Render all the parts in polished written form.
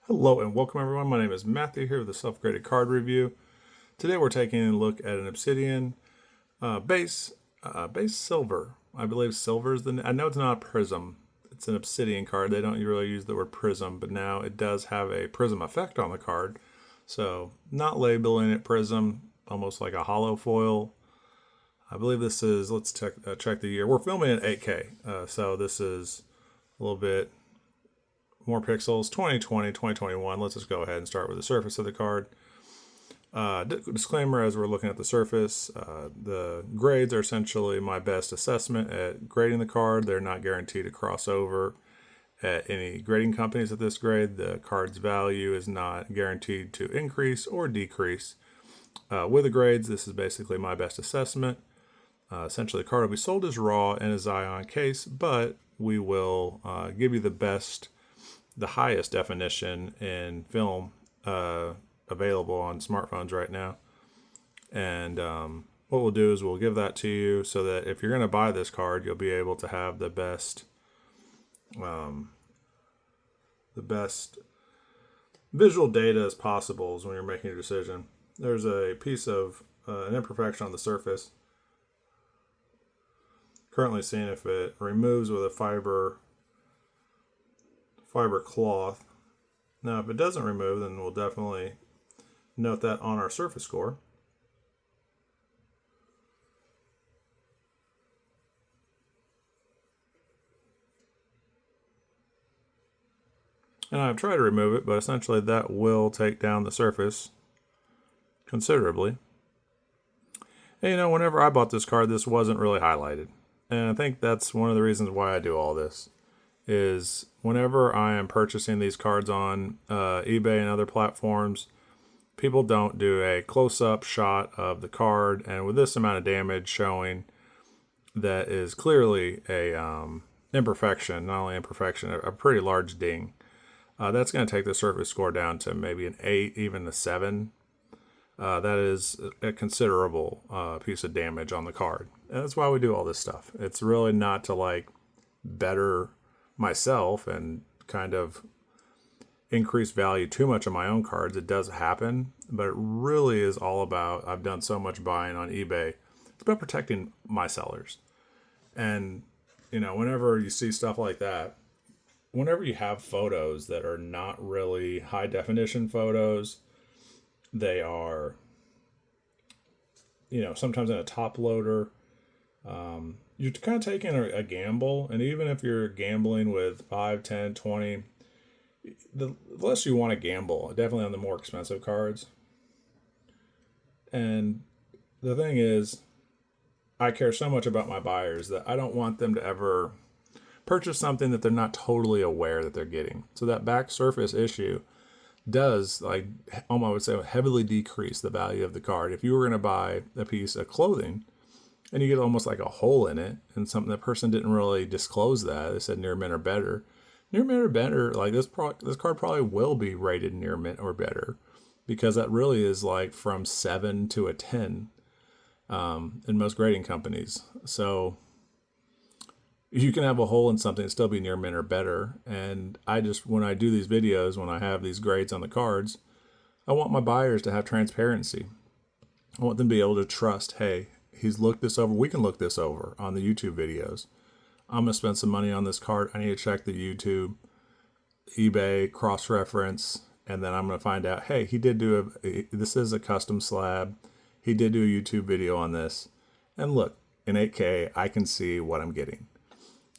Hello and welcome everyone. My name is Matthew here with a self-graded card review. Today we're taking a look at an Obsidian base silver. I believe silver is I know it's not a prism. It's an Obsidian card. They don't really use the word prism, but now it does have a prism effect on the card. So not labeling it prism, almost like a hollow foil. I believe this is, let's check the year. We're filming at 8K, so this is a little bit more pixels, 2020, 2021. Let's just go ahead and start with the surface of the card. Disclaimer as we're looking at the surface, the grades are essentially my best assessment at grading the card. They're not guaranteed to cross over at any grading companies at this grade. The card's value is not guaranteed to increase or decrease. With the grades, this is basically my best assessment. Essentially, the card will be sold as raw in a Zion case, but we will give you the highest definition in film available on smartphones right now. And what we'll do is we'll give that to you so that if you're going to buy this card, you'll be able to have the best visual data as possible when you're making a decision. There's a piece of an imperfection on the surface. Currently seeing if it removes with a fiber cloth. Now, if it doesn't remove, then we'll definitely note that on our surface score. And I've tried to remove it, but essentially that will take down the surface considerably. And whenever I bought this card, this wasn't really highlighted. And I think that's one of the reasons why I do all this. Is whenever I am purchasing these cards on eBay and other platforms, people don't do a close-up shot of the card, and with this amount of damage showing, that is clearly a imperfection, not only imperfection, a pretty large ding. That's going to take the surface score down to maybe an 8, even a 7. That is a considerable piece of damage on the card. And that's why we do all this stuff. It's really not to better myself and kind of increase value too much on my own cards. It does happen, but it really is all about, I've done so much buying on eBay. It's about protecting my sellers. And, whenever you see stuff like that, whenever you have photos that are not really high definition photos, they are, sometimes in a top loader, you're kind of taking a gamble. And even if you're gambling with 5, 10, 20, the less you want to gamble, definitely on the more expensive cards. And the thing is, I care so much about my buyers that I don't want them to ever purchase something that they're not totally aware that they're getting. So that back surface issue does, I would say, heavily decrease the value of the card. If you were going to buy a piece of clothing and you get almost like a hole in it, and something, the person didn't really disclose that, they said near mint or better. Near mint or better, this card probably will be rated near mint or better, because that really is from 7 to a 10 in most grading companies. So you can have a hole in something and still be near mint or better. And when I do these videos, when I have these grades on the cards, I want my buyers to have transparency. I want them to be able to trust, hey, he's looked this over. We can look this over on the YouTube videos. I'm going to spend some money on this card. I need to check the YouTube, eBay, cross-reference, and then I'm going to find out, hey, he did this is a custom slab. He did do a YouTube video on this. And look, in 8K, I can see what I'm getting.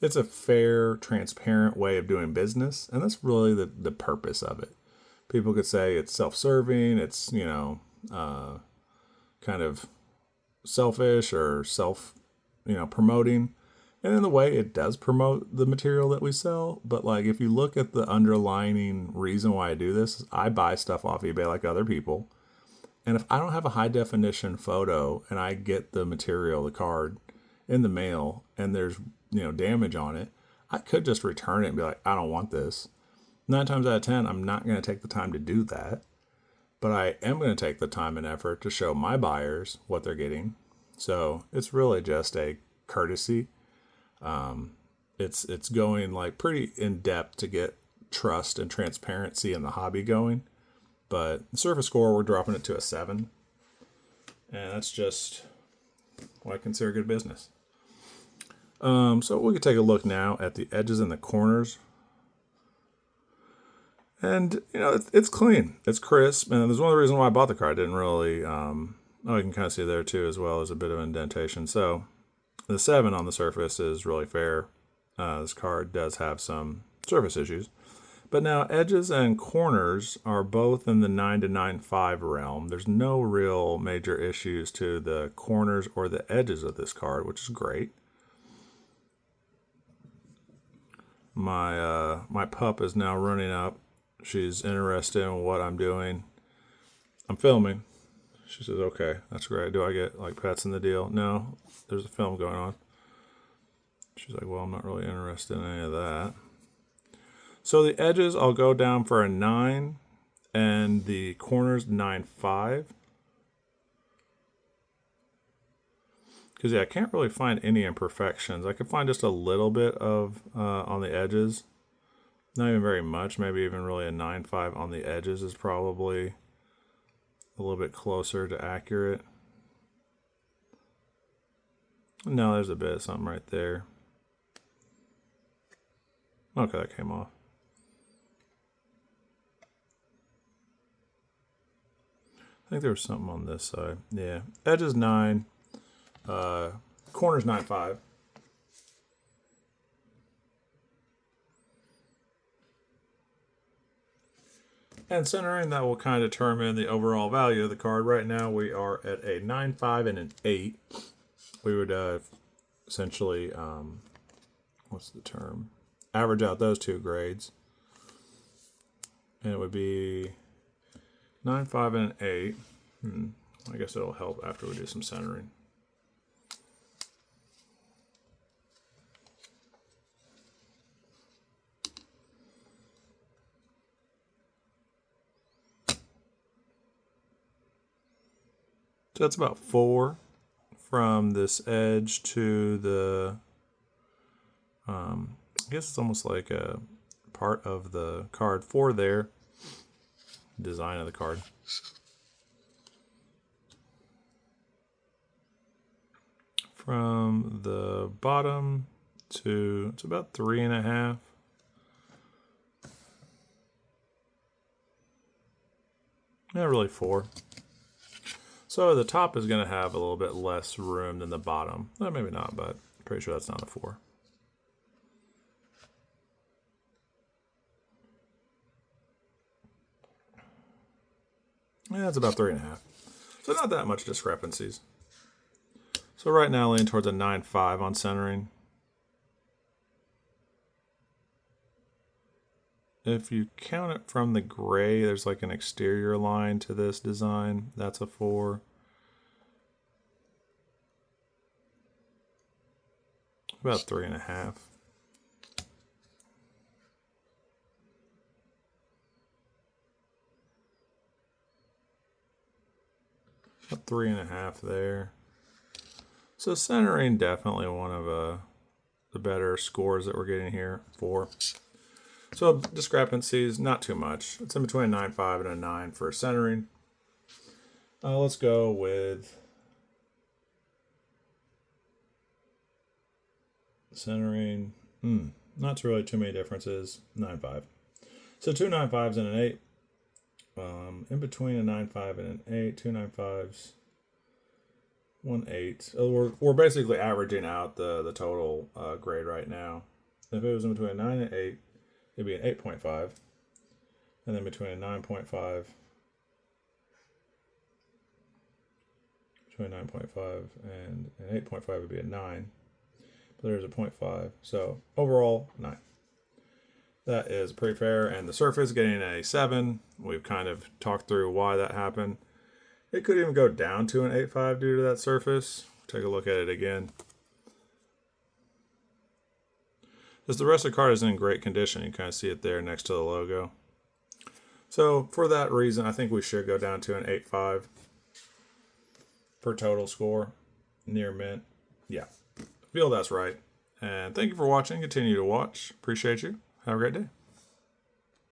It's a fair, transparent way of doing business, and that's really the purpose of it. People could say it's self-serving, it's, kind of selfish or promoting. And in the way it does promote the material that we sell. But if you look at the underlying reason why I do this, I buy stuff off eBay like other people. And if I don't have a high definition photo and I get the material, the card, in the mail, and there's damage on it, I could just return it and be like, I don't want this. 9 times out of 10, I'm not going to take the time to do that. But I am going to take the time and effort to show my buyers what they're getting. So it's really just a courtesy. It's going pretty in depth to get trust and transparency in the hobby going. But the surface score, we're dropping it to a 7. And that's just what I consider good business. So we can take a look now at the edges and the corners. And, you know, it's clean. It's crisp. And there's one of the reasons why I bought the card. I didn't really, oh, you can kind of see there too, as well as a bit of indentation. So the 7 on the surface is really fair. This card does have some surface issues. But now edges and corners are both in the 9 to 9.5 realm. There's no real major issues to the corners or the edges of this card, which is great. My pup is now running up. She's interested in what I'm doing. I'm filming. She says, okay, that's great. Do I get like pets in the deal? No, there's a film going on. She's like, well, I'm not really interested in any of that. So the edges, I'll go down for a 9, and the corners 9.5. Because, yeah, I can't really find any imperfections. I could find just a little bit of on the edges. Not even very much. Maybe even really a 9.5 on the edges is probably a little bit closer to accurate. No, there's a bit of something right there. Okay, that came off. I think there was something on this side. Yeah, edges 9, corners 9.5. And centering, that will kind of determine the overall value of the card. Right now, we are at a 9.5 and an 8. We would essentially, what's the term? Average out those two grades. And it would be 9.5 and an 8. I guess it'll help after we do some centering. So that's about 4 from this edge to the, I guess it's almost like a part of the card 4 there. Design of the card. From the bottom to, it's about 3.5. Not really 4. So the top is going to have a little bit less room than the bottom. Well, maybe not, but I'm pretty sure that's not a 4. Yeah, it's about 3.5. So not that much discrepancies. So right now, leaning towards a 9.5 on centering. If you count it from the gray, there's like an exterior line to this design. That's a 4. About 3.5. About 3.5 there. So centering, definitely one of the better scores that we're getting here. 4. So discrepancies, not too much. It's in between a 9.5 and a 9 for centering. Let's go with centering. Not really too many differences. 9.5. So 2 9.5s and an 8. In between a 9.5 and an 8, 2 9.5s, 1 8. We're basically averaging out the total grade right now. If it was in between a 9 and 8, it'd be an 8.5. And then between a 9.5, between 9.5 and an 8.5 would be a 9. But there's a 0.5. So overall, 9. That is pretty fair. And the surface getting a 7. We've kind of talked through why that happened. It could even go down to an 8.5 due to that surface. Take a look at it again. Because the rest of the card is in great condition. You kind of see it there next to the logo. So for that reason, I think we should go down to an 8.5 for total score. Near mint. Yeah. I feel that's right. And thank you for watching. Continue to watch. Appreciate you. Have a great day.